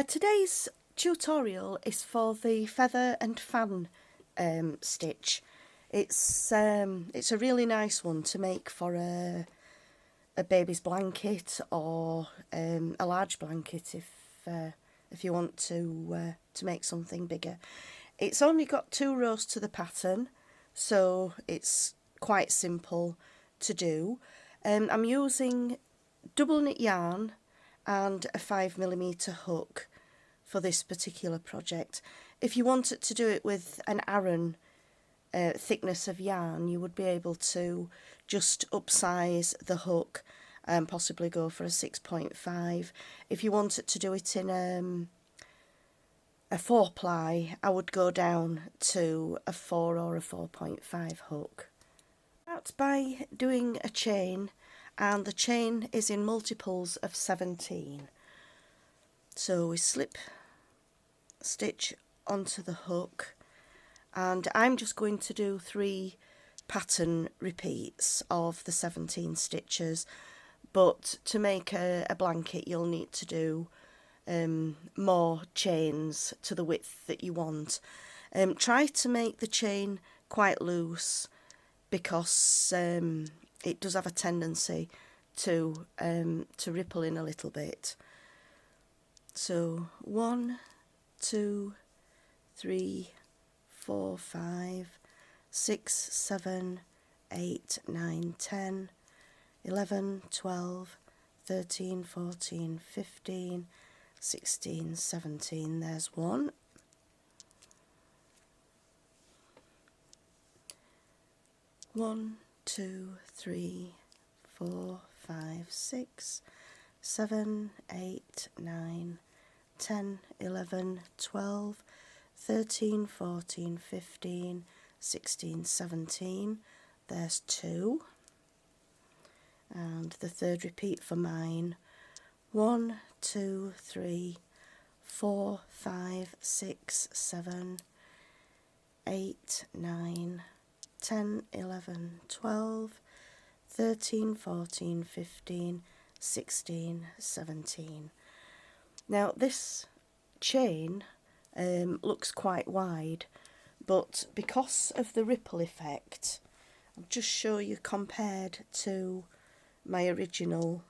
Today's tutorial is for the feather and fan stitch. It's a really nice one to make for a baby's blanket or a large blanket if you want to make something bigger. It's only got 2 rows to the pattern, so it's quite simple to do. I'm using double knit yarn and a 5mm hook for this particular project. If you wanted to do it with an Aran thickness of yarn, you would be able to just upsize the hook and possibly go for a 6.5. If you wanted to do it in a 4-ply, I would go down to a 4 or a 4.5 hook. Start by doing a chain, and the chain is in multiples of 17. So we slip stitch onto the hook, and I'm just going to do 3 pattern repeats of the 17 stitches, but to make a blanket you'll need to do more chains to the width that you want. Try to make the chain quite loose, because it does have a tendency to ripple in a little bit. So 1, 2, 3, 4, 5, 6, 7, 8, 9, 10, 11, 12, 13, 14, 15, 16, 17. There's 1. 1, 2, 3, 4, 5, 6, 7, 8, 9, 10, 11, 12, 13, 14, 15, 16, 17. There's 2. And the third repeat for mine. 1, 2, 3, 4, 5, 6, 7, 8, 9, 10, 11, 12, 13, 14, 15, 16, 17. Now this chain looks quite wide, but because of the ripple effect, I'll just show you compared to my original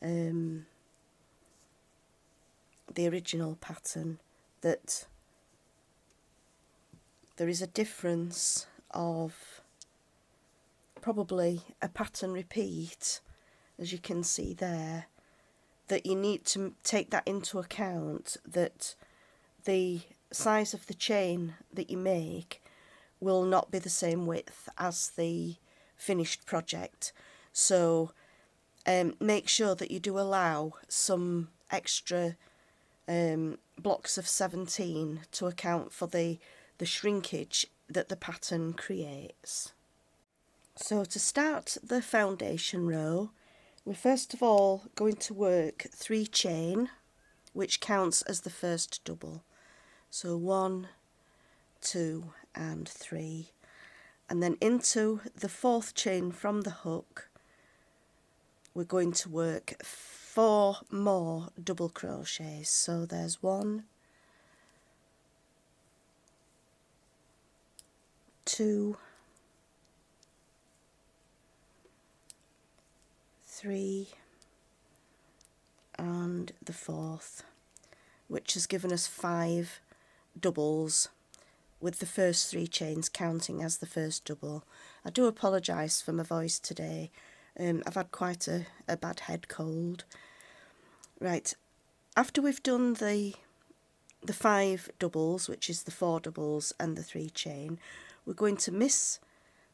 the original pattern, that there is a difference of probably a pattern repeat, as you can see there, that you need to take that into account, that the size of the chain that you make will not be the same width as the finished project. So make sure that you do allow some extra blocks of 17 to account for the shrinkage that the pattern creates. So to start the foundation row, we're first of all going to work 3 chain, which counts as the first double. So 1, 2 and 3, and then into the 4th chain from the hook we're going to work 4 more double crochets. So there's 1, 2, 3 and the 4th, which has given us 5 doubles, with the first 3 chains counting as the first double. I do apologise for my voice today. I've had quite a bad head cold. Right, after we've done the 5 doubles, which is the 4 doubles and the 3 chain, we're going to miss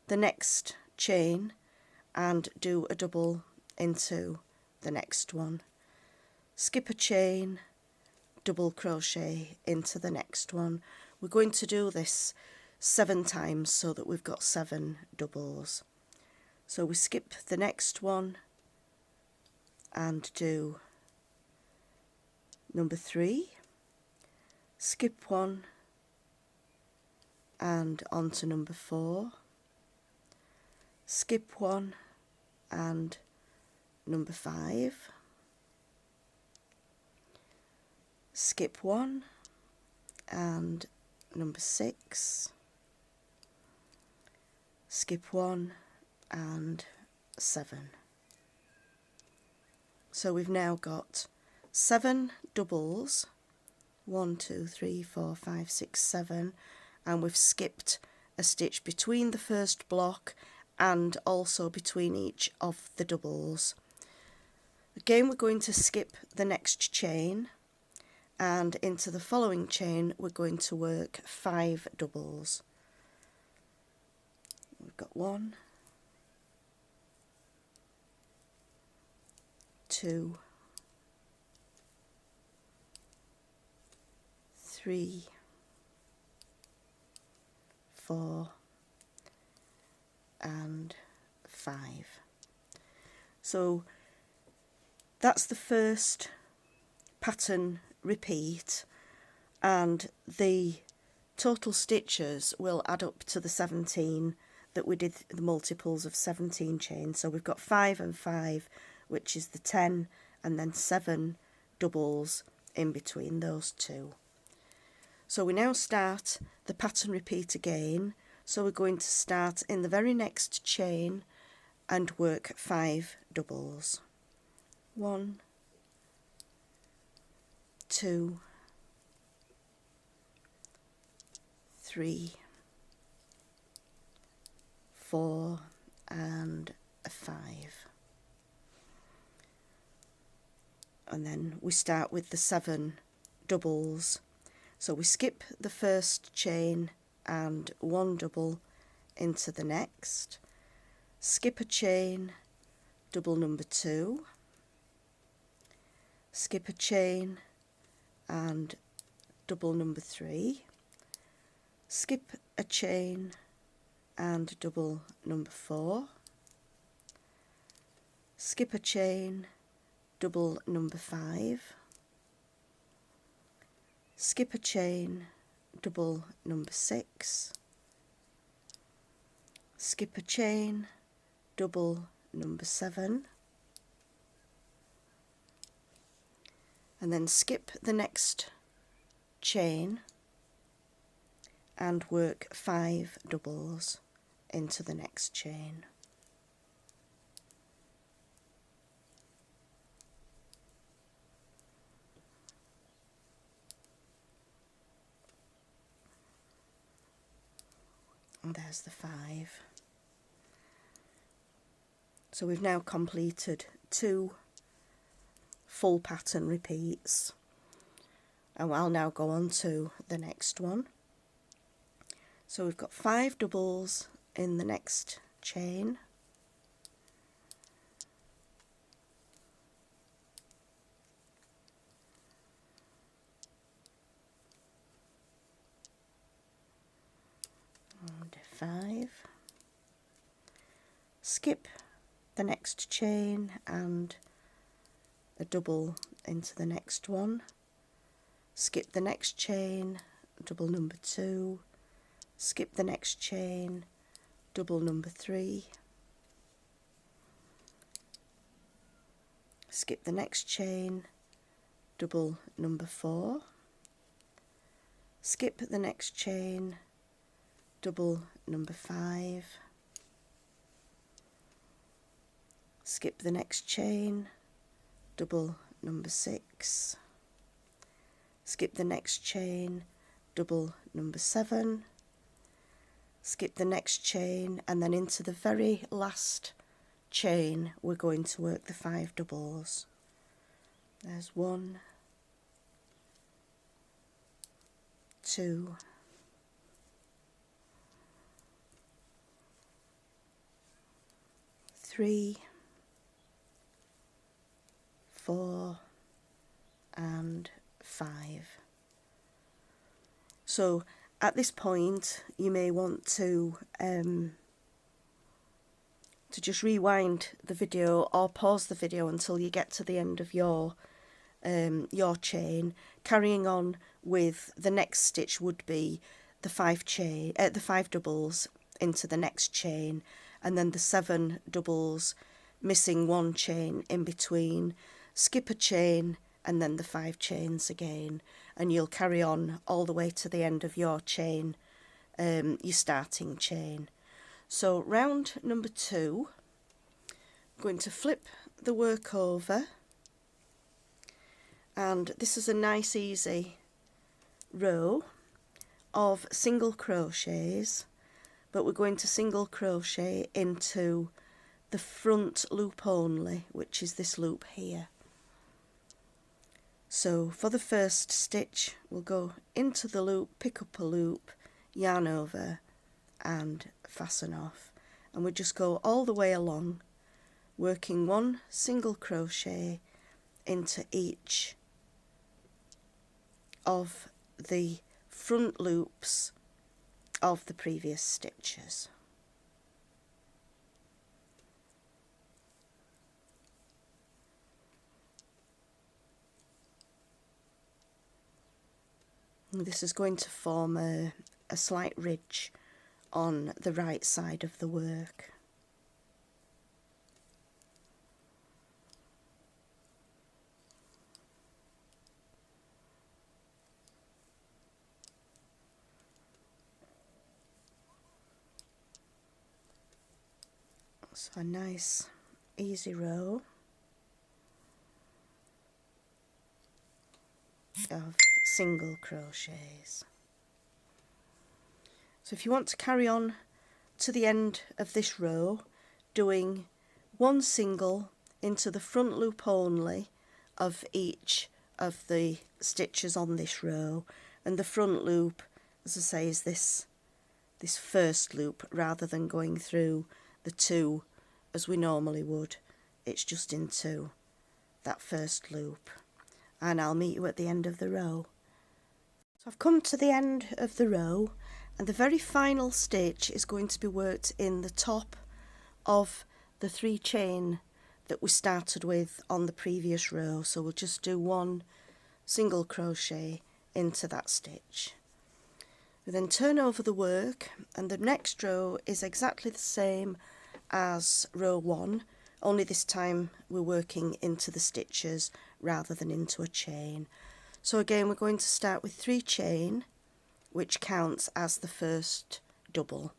the next chain and do a double into the next one. Skip a chain, double crochet into the next one. We're going to do this 7 times so that we've got 7 doubles. So we skip the next one and do number 3, skip 1 and on to number 4, skip 1 and number 5, skip 1 and number 6, skip 1 and 7. So we've now got 7 doubles, 1, 2, 3, 4, 5, 6, 7, and we've skipped a stitch between the first block and also between each of the doubles. Again, we're going to skip the next chain, and into the following chain we're going to work 5 doubles. We've got 1, 2, 3, 4 and 5. So that's the first pattern repeat, and the total stitches will add up to the 17 that we did, the multiples of 17 chains. So we've got 5 and 5, which is the 10, and then 7 doubles in between those two. So we now start the pattern repeat again. So we're going to start in the very next chain and work 5 doubles. 1, 2, 3, 4 and 5. And then we start with the 7 doubles. So we skip the first chain and 1 double into the next, skip a chain, double number 2, skip a chain and double number 3, skip a chain and double number 4, skip a chain, double number 5, skip a chain, double number 6, skip a chain, double number 7, and then skip the next chain and work 5 doubles into the next chain. And there's the 5. So we've now completed 2 full pattern repeats, and I'll now go on to the next one. So we've got 5 doubles in the next chain, and 5, skip the next chain and a double into the next one, skip the next chain, double number 2, skip the next chain, double number 3, skip the next chain, double number 4, skip the next chain, double number 5, skip the next chain, double number 6, skip the next chain, double number 7, skip the next chain, and then into the very last chain we're going to work the 5 doubles. There's 1, 2, 3, 4 and 5. So at this point you may want to just rewind the video or pause the video until you get to the end of your chain. Carrying on with the next stitch would be the 5 doubles into the next chain, and then the 7 doubles missing 1 chain in between, skip a chain and then the 5 chains again, and you'll carry on all the way to the end of your chain, your starting chain. So round number 2, I'm going to flip the work over, and this is a nice easy row of single crochets, but we're going to single crochet into the front loop only, which is this loop here. So for the first stitch, we'll go into the loop, pick up a loop, yarn over and fasten off, and we just go all the way along, working 1 single crochet into each of the front loops of the previous stitches. And this is going to form a slight ridge on the right side of the work. So a nice easy row of single crochets. So if you want to carry on to the end of this row, doing 1 single into the front loop only of each of the stitches on this row, and the front loop, as I say, is this first loop, rather than going through the 2 as we normally would. It's just into that first loop, and I'll meet you at the end of the row. So I've come to the end of the row, and the very final stitch is going to be worked in the top of the 3 chain that we started with on the previous row. So we'll just do 1 single crochet into that stitch. We then turn over the work, and the next row is exactly the same as row 1, only this time we're working into the stitches rather than into a chain. So again, we're going to start with 3 chain, which counts as the first double,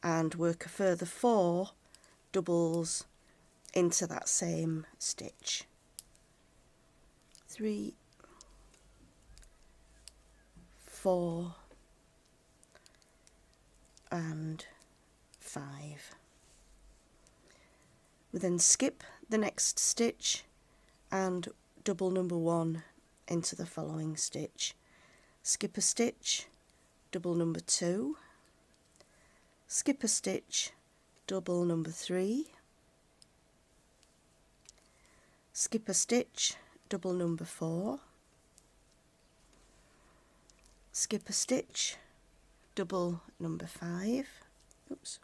and work a further 4 doubles into that same stitch. 3, 4 and 5. We then skip the next stitch and double number 1 into the following stitch. Skip a stitch, double number 2, skip a stitch, double number 3, skip a stitch, double number 4, skip a stitch, double number 5, oops,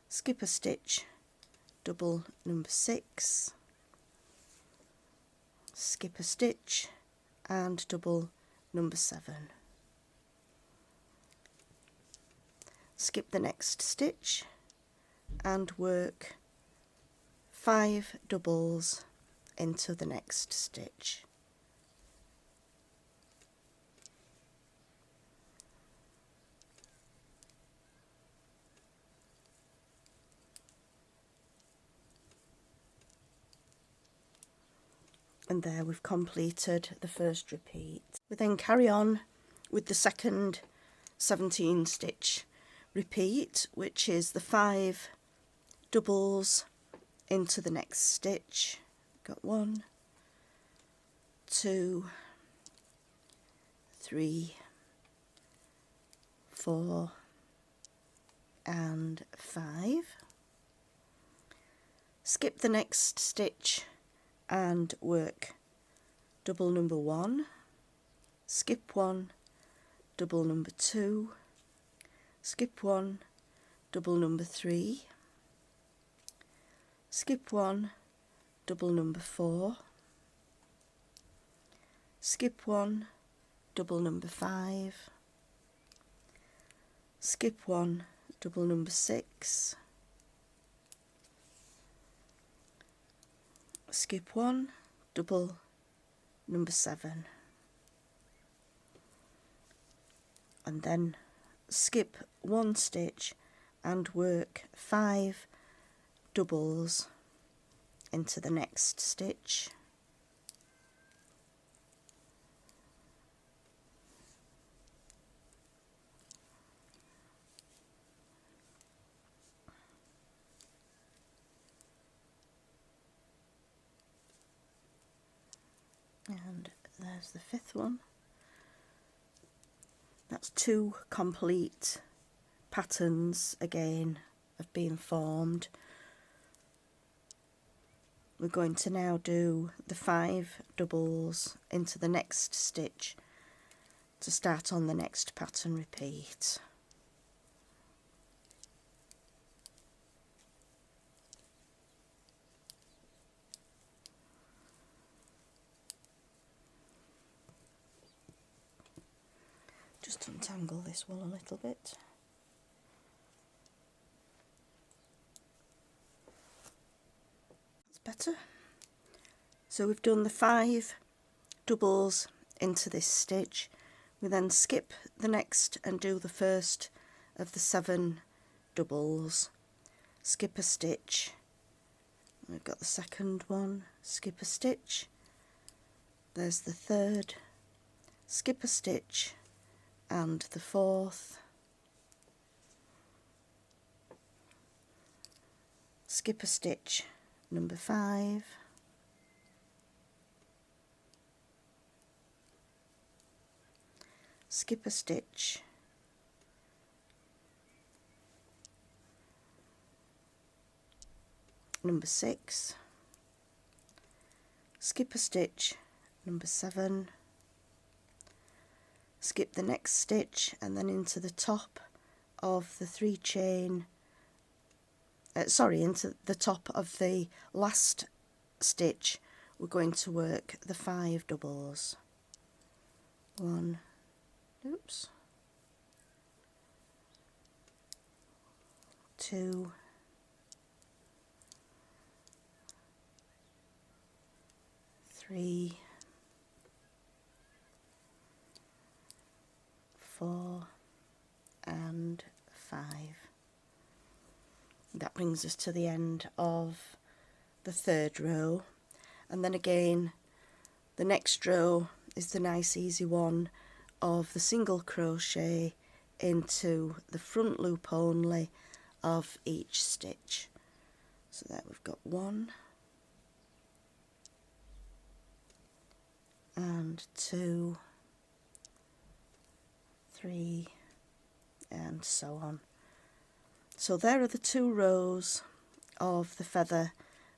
skip a stitch, double number 6, skip a stitch and double number 7. Skip the next stitch and work 5 doubles into the next stitch. And there we've completed the first repeat. We then carry on with the second 17 stitch repeat, which is the 5 doubles into the next stitch. Got 1, 2, 3, 4 and 5. Skip the next stitch and work double number 1, skip 1, double number 2, skip 1, double number 3, skip 1, double number 4, skip 1, double number 5, skip 1, double number 6, skip 1, double number 7, and then skip 1 stitch and work 5 doubles into the next stitch. And there's the 5th one. That's 2 complete patterns again have been formed. We're going to now do the 5 doubles into the next stitch to start on the next pattern repeat. Just untangle this wool a little bit. Better. So we've done the 5 doubles into this stitch. We then skip the next and do the first of the 7 doubles, skip a stitch, we've got the second one, skip a stitch, there's the 3rd, skip a stitch, and the 4th, skip a stitch, number 5, skip a stitch, number 6, skip a stitch, number 7, skip the next stitch and then into the top of the 3 chain, into the top of the last stitch we're going to work the 5 doubles. 1, oops, 2, 3, 4 and 5. That brings us to the end of the 3rd row, and then again the next row is the nice easy one of the single crochet into the front loop only of each stitch. So there we've got 1 and 2, 3 and so on. So there are the 2 rows of the feather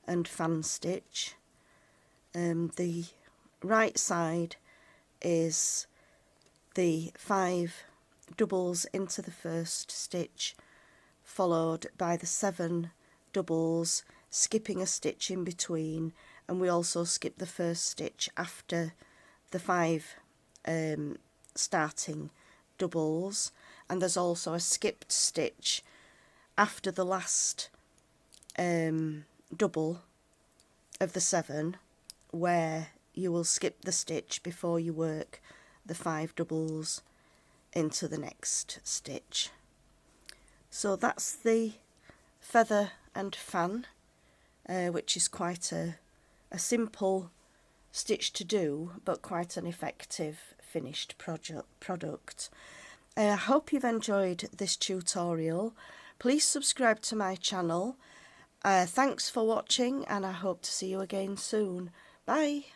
and fan stitch. The right side is the 5 doubles into the first stitch, followed by the 7 doubles, skipping a stitch in between, and we also skip the first stitch after the 5 starting doubles, and there's also a skipped stitch after the last double of the 7, where you will skip the stitch before you work the 5 doubles into the next stitch. So that's the feather and fan, which is quite a simple stitch to do, but quite an effective finished product. I hope you've enjoyed this tutorial. Please subscribe to my channel. Thanks for watching, and I hope to see you again soon. Bye.